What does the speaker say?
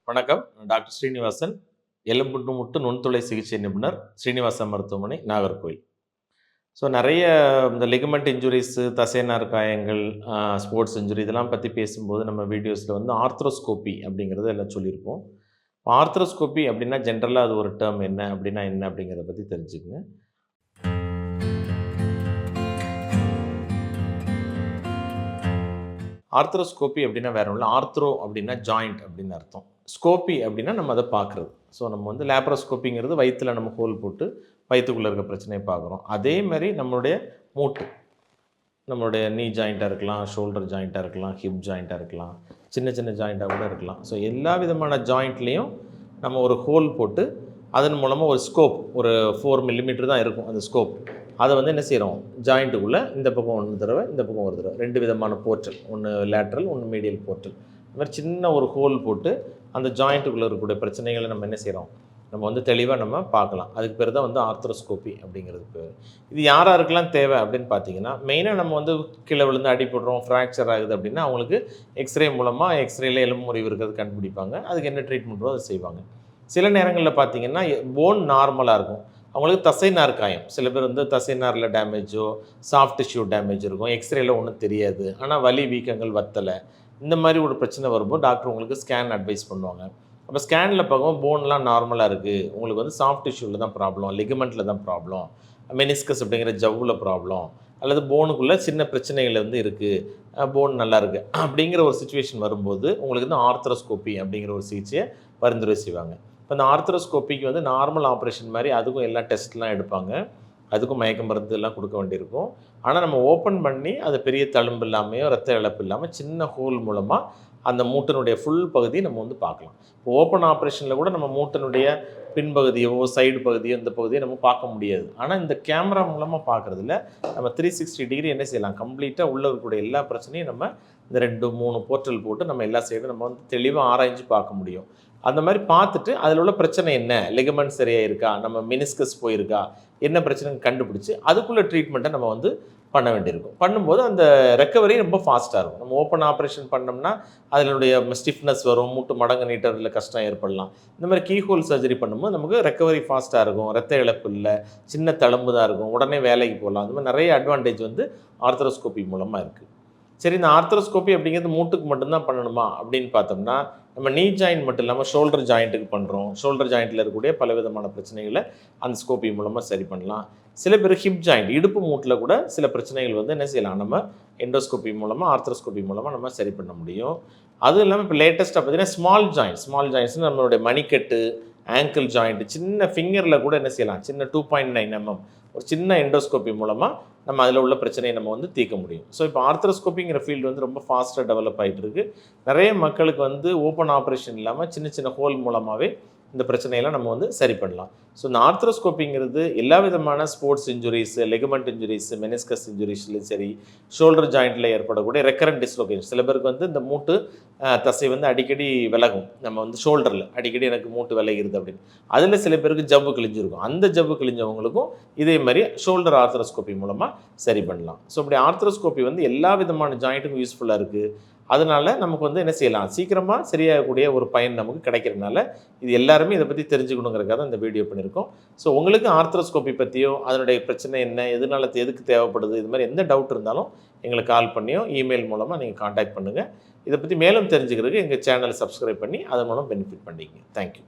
வணக்கம். டாக்டர் ஸ்ரீனிவாசன், எலும்பு முட்டு நுண்துளை சிகிச்சை நிபுணர், ஸ்ரீனிவாசன் மருத்துவமனை, நாகர்கோவில். ஸோ நெறைய இந்த லிகமெண்ட் இன்ஜுரீஸு, தசைநார் காயங்கள், ஸ்போர்ட்ஸ் இன்ஜுரி இதெல்லாம் பத்தி பேசும்போது நம்ம வீடியோஸ்ல வந்து ஆர்த்ரோஸ்கோபி அப்படிங்கிறத எல்லாம் சொல்லியிருப்போம். ஆர்த்ரோஸ்கோபி அப்படின்னா ஜென்ரலா அது ஒரு டெர்ம் என்ன? அப்படின்னா என்ன? அப்படிங்கிறத பத்தி தெரிஞ்சுக்கங்க. ஆர்த்ரோஸ்கோபி அப்படின்னா வேற ஒன்றும் இல்லை. ஆர்த்ரோ அப்படின்னா ஜாயிண்ட் அப்படின்னு அர்த்தம். ஸ்கோபி அப்படின்னா நம்ம அதை பார்க்குறது. ஸோ நம்ம வந்து லேப்ரோஸ்கோப்பிங்கிறது வயிற்றில் நம்ம ஹோல் போட்டு வயிற்றுக்குள்ளே இருக்க பிரச்சனையை பார்க்குறோம். அதே மாதிரி நம்மளுடைய மூட்டு, நம்மளுடைய நீ ஜாயிண்ட்டாக இருக்கலாம், ஷோல்டர் ஜாயிண்ட்டாக இருக்கலாம், ஹிப் ஜாயிண்ட்டாக இருக்கலாம், சின்ன சின்ன ஜாயிண்ட்டாக கூட இருக்கலாம். ஸோ எல்லா விதமான ஜாயிண்ட்லேயும் நம்ம ஒரு ஹோல் போட்டு அதன் மூலமாக ஒரு ஸ்கோப், ஒரு 4 மில்லிமீட்டர் தான் இருக்கும் அந்த ஸ்கோப். அதை வந்து என்ன செய்கிறோம், ஜாயிண்ட்டுக்குள்ளே இந்த பக்கம் ஒன்று தடவை, இந்த பக்கம் ஒரு தடவை, 2 விதமான போர்ட்டல், ஒன்று லேட்ரல், ஒன்று மீடியல் போர்ட்டல். இந்த மாதிரி சின்ன ஒரு ஹோல் போட்டு அந்த ஜாயிண்ட்டுக்குள்ளே இருக்கக்கூடிய பிரச்சனைகளை நம்ம என்ன செய்கிறோம், நம்ம வந்து தெளிவாக நம்ம பார்க்கலாம். அதுக்கு பேர் தான் வந்து ஆர்த்ரோஸ்கோபி அப்படிங்கிறது பேர். இது யாராருக்கெல்லாம் தேவை அப்படின்னு பார்த்தீங்கன்னா, மெயினாக நம்ம வந்து கீழே விழுந்து அடிபடுறோம், ஃப்ராக்சர் ஆகுது அப்படின்னா அவங்களுக்கு எக்ஸ்ரே மூலமாக எக்ஸ்ரேல எலும்பு முறிவு இருக்கிறது கண்டுபிடிப்பாங்க. அதுக்கு என்ன ட்ரீட்மெண்ட்டோ அதை செய்வாங்க. சில நேரங்களில் பார்த்தீங்கன்னா போன் நார்மலாக இருக்கும், அவங்களுக்கு தசைநார் காயம். சில பேர் வந்து தசைநாரில் டேமேஜோ, சாஃப்ட் டிஷ்யூ டேமேஜ் இருக்கும், எக்ஸ்ரேல ஒன்றும் தெரியாது, ஆனால் வலி வீக்கங்கள் வத்தலை, இந்த மாதிரி ஒரு பிரச்சனை வரும்போது டாக்டர் உங்களுக்கு ஸ்கேன் அட்வைஸ் பண்ணுவாங்க. அப்போ ஸ்கேனில் பார்க்கவும் போன்லாம் நார்மலாக இருக்குது, உங்களுக்கு வந்து சாஃப்ட் டிஷ்யூவில் தான் ப்ராப்ளம், லிகமெண்ட்டில் தான் ப்ராப்ளம், மெனிஸ்கஸ் அப்படிங்கிற ஜவ்வில் ப்ராப்ளம், அல்லது போனுக்குள்ளே சின்ன பிரச்சனைகள் வந்து இருக்குது, போன் நல்லா இருக்குது அப்படிங்கிற ஒரு சுச்சுவேஷன் வரும்போது உங்களுக்கு வந்து ஆர்த்ரோஸ்கோபி அப்படிங்கிற ஒரு சிகிச்சையை பரிந்துரை செய்வாங்க. இப்போ இந்த ஆர்த்ரோஸ்கோப்பிக்கு வந்து நார்மல் ஆப்ரேஷன் மாதிரி அதுக்கும் எல்லா டெஸ்ட்லாம் எடுப்பாங்க, அதுக்கும் மயக்க மருந்து எல்லாம் கொடுக்க வேண்டியிருக்கும். ஆனால் நம்ம ஓப்பன் பண்ணி அது பெரிய தழும்பு இல்லாமையோ ரத்த இழப்பு இல்லாமல் சின்ன ஹோல் மூலமாக அந்த மூட்டினுடைய ஃபுல் பகுதியை நம்ம வந்து பார்க்கலாம். இப்போ ஓப்பன் ஆப்ரேஷனில் கூட நம்ம மூட்டினுடைய பின்பகுதியோ சைடு பகுதியோ இந்த பகுதியை நம்ம பார்க்க முடியாது. ஆனால் இந்த கேமரா மூலமாக பார்க்குறதுல நம்ம 360 டிகிரி என்ன செய்யலாம், கம்ப்ளீட்டாக உள்ளே இருக்கக்கூடிய எல்லா பிரச்சனையும் நம்ம இந்த 2, 3 போர்ட்டல் போட்டு நம்ம எல்லா சைடும் நம்ம வந்து தெளிவாக ஆராய்ஞ்சு பார்க்க முடியும். அந்த மாதிரி பார்த்துட்டு அதில் உள்ள பிரச்சனை என்ன, லிகமெண்ட் சரியாக இருக்கா, நம்ம மெனிஸ்கஸ் போயிருக்கா, என்ன பிரச்சனைன்னு கண்டுபிடிச்சி அதுக்குள்ளே ட்ரீட்மெண்ட்டை நம்ம வந்து பண்ண வேண்டியிருக்கும். பண்ணும்போது அந்த ரெக்கவரி ரொம்ப ஃபாஸ்ட்டாக இருக்கும். நம்ம ஓப்பன் ஆப்ரேஷன் பண்ணோம்னா அதனுடைய ஸ்டிஃப்னஸ் வரும், மூட்டு மடங்கு நீட்டுறதுல கஷ்டம் ஏற்படலாம். இந்த மாதிரி கீஹோல் சர்ஜரி பண்ணும்போது நமக்கு ரெக்கவரி ஃபாஸ்ட்டாக இருக்கும், ரத்த இழப்பு இல்லை, சின்ன தழும்பு தான் இருக்கும், உடனே வேலைக்கு போகலாம். அந்த மாதிரி நிறைய அட்வான்டேஜ் வந்து ஆர்த்ரோஸ்கோபி மூலமாக இருக்குது. சரி, இந்த ஆர்த்ரோஸ்கோபி அப்படிங்கிறது மூட்டுக்கு மட்டும்தான் பண்ணணுமா அப்படின்னு பார்த்தோம்னா, நம்ம நீ ஜாயிண்ட் மட்டும் இல்லாமல் ஷோல்டர் ஜாயிண்ட்டுக்கு பண்ணுறோம். ஷோல்டர் ஜாயிண்ட்டில் இருக்கக்கூடிய பல விதமான பிரச்சனைகளை அந்த ஸ்கோபி மூலமாக சரி பண்ணலாம். சில பேர் ஹிப் ஜாயிண்ட், இடுப்பு மூட்டில் கூட சில பிரச்சனைகள் வந்து என்ன செய்யலாம், நம்ம எண்டோஸ்கோபி மூலமாக ஆர்த்ரோஸ்கோபி மூலமாக நம்ம சரி பண்ண முடியும். அதுவும் இல்லாமல் இப்போ லேட்டஸ்ட்டாக பார்த்தீங்கன்னா ஸ்மால் ஜாயிண்ட்ஸ் நம்மளுடைய மணிக்கட்டு, ஆங்கிள் ஜாயிண்ட், சின்ன ஃபிங்கரில் கூட என்ன செய்யலாம், சின்ன 2.9 mm ஒரு சின்ன எண்டோஸ்கோபி மூலமாக நம்ம அதில் உள்ள பிரச்சனையை நம்ம வந்து தீர்க்க முடியும். ஸோ இப்போ ஆர்த்ரோஸ்கோப்பிங்கிற ஃபீல்டு வந்து ரொம்ப ஃபாஸ்ட்டாக டெவலப் ஆகிட்டு இருக்குது. நிறைய மக்களுக்கு வந்து ஓப்பன் ஆப்ரேஷன் இல்லாமல் சின்ன சின்ன ஹோல் மூலமாகவே இந்த பிரச்சனையெல்லாம் நம்ம வந்து சரி பண்ணலாம். ஸோ இந்த ஆர்த்ரோஸ்கோப்பிங்கிறது எல்லா விதமான sports injuries, ligament injuries, meniscus இன்ஜுரிஸ்லையும் சரி, ஷோல்டர் ஜாயிண்ட்டில் ஏற்படக்கூடிய ரெக்கரண்ட் டிஸ்லோகேஷன், சில பேருக்கு வந்து இந்த மூட்டு தசை வந்து அடிக்கடி விலகும், நம்ம வந்து ஷோல்டரில் அடிக்கடி எனக்கு மூட்டு விலகிறது அப்படின்னு, அதில் சில பேருக்கு ஜவ்வு கிழிஞ்சிருக்கும், அந்த ஜவ்வு கிழிஞ்சவங்களுக்கும் இதே மாதிரி ஷோல்டர் ஆர்த்ரோஸ்கோப்பி மூலமாக சரி பண்ணலாம். ஸோ இப்படி ஆர்த்ரோஸ்கோப்பி வந்து எல்லா விதமான ஜாயிண்ட்டுக்கும் யூஸ்ஃபுல்லாக இருக்குது. அதனால் நமக்கு வந்து என்ன செய்யலாம், சீக்கிரமாக சரியாகக்கூடிய ஒரு பயன் நமக்கு கிடைக்கிறதுனால இது எல்லாருமே இதை பற்றி தெரிஞ்சுக்கணுங்கிறதுக்காக தான் இந்த வீடியோ பண்ணியிருக்கோம். ஸோ உங்களுக்கு ஆர்த்ரோஸ்கோப்பி பற்றியோ அதனுடைய பிரச்சனை என்ன, எதுக்கு தேவைப்படுது, இது மாதிரி எந்த டவுட் இருந்தாலும் எங்களுக்கு கால் பண்ணியோ இமெயில் மூலமாக நீங்கள் காண்டாக்ட் பண்ணுங்கள். இதை பற்றி மேலும் தெரிஞ்சுக்கிறதுக்கு எங்கள் சேனலை சப்ஸ்கிரைப் பண்ணி அதன் மூலம் பெனிஃபிட் பண்ணிக்கங்க. தேங்க்யூ.